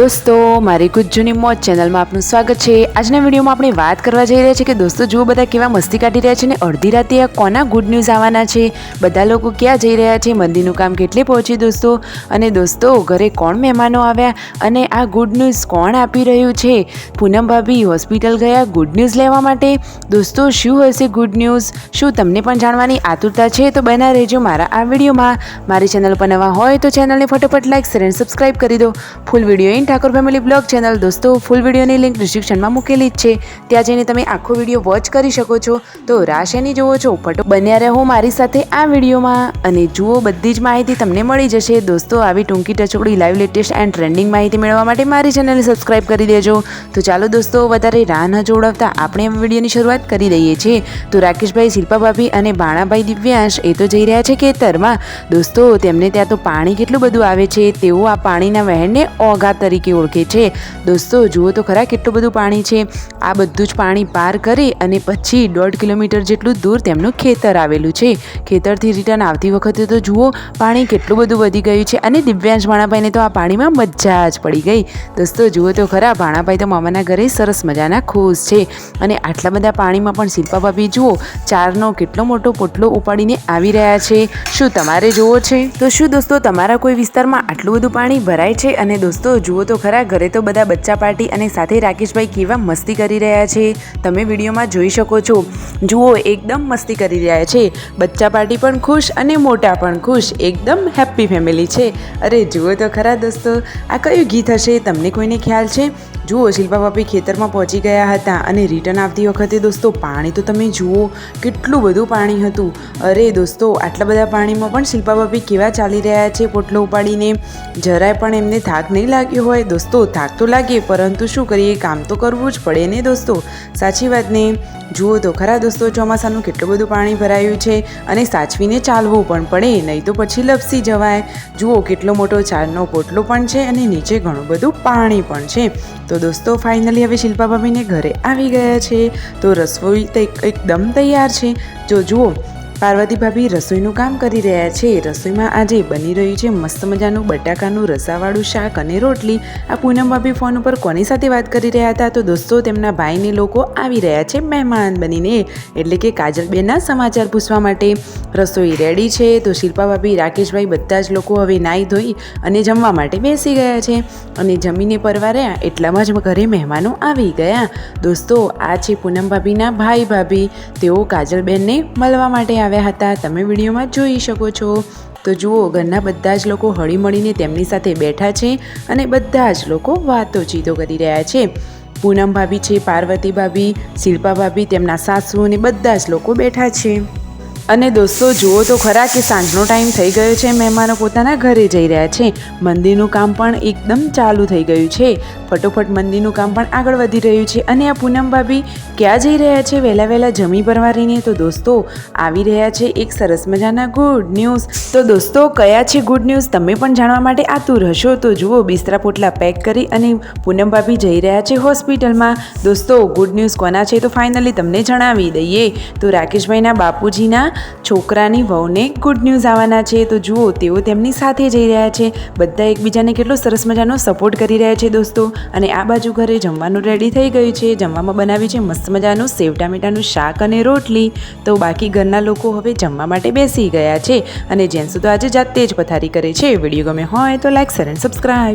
દોસ્તો મારી ગુજ્જુની મોજ ચેનલમાં આપનું સ્વાગત છે। આજના વિડીયોમાં આપણે વાત કરવા જઈ રહ્યા છીએ કે દોસ્તો જુઓ બધા કેવા મસ્તી કાઢી રહ્યા છે ને અડધી રાતે આ કોના ગુડ ન્યૂઝ આવવાના છે, બધા લોકો ક્યાં જઈ રહ્યા છે, મંદિરનું કામ કેટલે પહોંચ્યું દોસ્તો, અને દોસ્તો ઘરે કોણ મહેમાનો આવ્યા અને આ ગુડ ન્યૂઝ કોણ આપી રહ્યું છે। પૂનમ ભાભી હોસ્પિટલ ગયા ગુડ ન્યૂઝ લેવા માટે। દોસ્તો શું હશે ગુડ ન્યૂઝ, શું તમને પણ જાણવાની આતુરતા છે? તો બના રહેજો મારા આ વિડીયોમાં। મારી ચેનલ પર નવા હોય તો ચેનલને ફટાફટ લાઈક શેર અને સબસ્ક્રાઈબ કરી દો। Full video Thakor family blog channel દોસ્તો ફૂલ વિડીયોની લિંક ડિસ્ક્રિપ્શનમાં મૂકેલી જ છે, ત્યાં જઈને તમે આખો વિડીયો વોચ કરી શકો છો। તો રાહ શેની જોવો છો, ફટો બન્યા રહો મારી સાથે આ વિડીયોમાં અને જુઓ બધી જ માહિતી તમને મળી જશે। દોસ્તો આવી ટૂંકી ટચોડી લાઈવ લેટેસ્ટ એન્ડ ટ્રેન્ડિંગ માહિતી મેળવવા માટે મારી ચેનલને સબસ્ક્રાઈબ કરી દેજો। તો ચાલો દોસ્તો વધારે રાહ ન જોડાવતા આપણે વિડીયોની શરૂઆત કરી દઈએ છીએ। તો રાકેશભાઈ, શિલ્પા ભાભી અને બાણાભાઈ દિવ્યાંશ એ તો જઈ રહ્યા છે ખેતરમાં। દોસ્તો તેમને ત્યાં તો પાણી કેટલું બધું આવે છે, તેઓ આ પાણીના વહેણને ઓઘા તરીકે ઓળખે છે। દોસ્તો જુઓ તો ખરા કેટલું બધું પાણી છે। આ બધું જ પાણી પાર કરી અને પછી 1.5 કિલોમીટર જેટલું દૂર તેમનું ખેતર આવેલું છે। ખેતરથી રિટર્ન આવતી વખતે તો જુઓ પાણી કેટલું બધું વધી ગયું છે અને દિવ્યાંશ ભાણાભાઈને તો આ પાણીમાં મજા જ પડી ગઈ। દોસ્તો જુઓ તો ખરા ભાણાભાઈ તો મામાના ઘરે સરસ મજાના ખુશ છે અને આટલા બધા પાણીમાં પણ શિલ્પા ભાભી જુઓ ચારનો કેટલો મોટો પોટલો ઉપાડીને આવી રહ્યા છે। શું તમારે જોવો છે? તો શું દોસ્તો તમારા કોઈ વિસ્તારમાં આટલું બધું પાણી ભરાય છે? અને દોસ્તો જુઓ તો ખરા ઘરે તો બધા બચ્ચા પાર્ટી અને સાથે રાકેશભાઈ કેવા મસ્તી કરી રહ્યા છે, તમે વિડીયોમાં જોઈ શકો છો। જુઓ એકદમ મસ્તી કરી રહ્યા છે, બચ્ચા પાર્ટી પણ ખુશ અને મોટા પણ ખુશ, એકદમ હેપ્પી ફેમિલી છે। અરે જુઓ તો ખરા દોસ્તો આ કયું ગીત હશે, તમને કોઈને ખ્યાલ છે? જુઓ શિલ્પા ભાભી ખેતરમાં પહોંચી ગયા હતા અને રિટર્ન આવતી વખતે દોસ્તો પાણી તો તમે જુઓ કેટલું બધું પાણી હતું। અરે દોસ્તો આટલા બધા પાણીમાં પણ શિલ્પા ભાભી કેવા ચાલી રહ્યા છે પોટલો ઉપાડીને, જરાય પણ એમને થાક નહીં લાગ્યો હોય। દોસ્તો થાક તો લાગે પરંતુ શું કરીએ, કામ તો કરવું જ પડે ને દોસ્તો, સાચી વાત ને? જુઓ તો ખરા દોસ્તો ચોમાસાનું કેટલું બધું પાણી ભરાયું છે અને સાચવીને ચાલવું પણ પડે, નહીં તો પછી લપસી જવાય। જુઓ કેટલો મોટો ચારનો પોટલો પણ છે અને નીચે ઘણું બધું પાણી પણ છે। તો દોસ્તો ફાઇનલી હવે શિલ્પા ભાભીને ઘરે આવી ગયા છે, તો રસોઈ તો એકદમ તૈયાર છે। જો જુઓ પાર્વતી ભાભી રસોઈનું કામ કરી રહ્યા છે। રસોઈમાં આજે બની રહ્યું છે મસ્ત મજાનું બટાકાનું રસાવાળું શાક અને રોટલી। આ પૂનમ ભાભી ફોન ઉપર કોની સાથે વાત કરી રહ્યા હતા? તો દોસ્તો તેમના ભાઈને લોકો આવી રહ્યા છે મહેમાન બનીને, એટલે કે કાજલબેનના સમાચાર પૂછવા માટે। રસોઈ રેડી છે તો શિલ્પા ભાભી, રાકેશભાઈ બધા જ લોકો હવે નાહી ધોઈ અને જમવા માટે બેસી ગયા છે અને જમીને પરવાર્યા એટલામાં જ ઘરે મહેમાનો આવી ગયા। દોસ્તો આ છે પૂનમ ભાભીના ભાઈ ભાભી, તેઓ કાજલબેનને મળવા માટે આવ્યા હતા, તમે વિડીયોમાં જોઈ શકો છો। તો જુઓ ઘરના બધા જ લોકો હળી મળીને તેમની સાથે બેઠા છે અને બધા જ લોકો વાતોચીતો કરી રહ્યા છે। પૂનમ ભાભી છે, પાર્વતી ભાભી, શિલ્પા ભાભી, તેમના સાસુ અને બધા જ લોકો બેઠા છે। અને દોસ્તો જુઓ તો ખરા કે સાંજનો ટાઈમ થઈ ગયો છે, મહેમાનો પોતાના ઘરે જઈ રહ્યા છે, મંદિરનું કામ પણ એકદમ ચાલુ થઈ ગયું છે, ફટોફટ મંદિરનું કામ પણ આગળ વધી રહ્યું છે। અને આ પૂનમ ભાભી ક્યાં જઈ રહ્યા છે વહેલા વહેલા જમી પરવારીને? તો દોસ્તો આવી રહ્યા છે એક સરસ મજાના ગુડ ન્યૂઝ। તો દોસ્તો કયા છે ગુડ ન્યૂઝ તમે પણ જાણવા માટે આતુર હશો, તો જુઓ બિસ્તરા પોટલા પેક કરી અને પૂનમ ભાભી જઈ રહ્યા છે હોસ્પિટલમાં। દોસ્તો ગુડ ન્યૂઝ કોના છે તો ફાઇનલી તમને જણાવી દઈએ, તો રાકેશભાઈના બાપુજીના છોકરાની વહુને ગુડ ન્યૂઝ આવવાના છે। તો જુઓ તેઓ તેમની સાથે જઈ રહ્યા છે, બધા એકબીજાને કેટલો સરસ મજાનો સપોર્ટ કરી રહ્યા છે દોસ્તો। અને આ બાજુ ઘરે જમવાનું રેડી થઈ ગયું છે, જમવામાં બનાવ્યું છે મસ્ત મજાનું સેવ ટામેટાનું શાક અને રોટલી। તો બાકી ઘરના લોકો હવે જમવા માટે બેસી ગયા છે અને જેન્ટ્સ તો આજે જાતે જ પથારી કરે છે। વિડીયો ગમે હોય તો લાઈક શેર અને સબસ્ક્રાઈબ।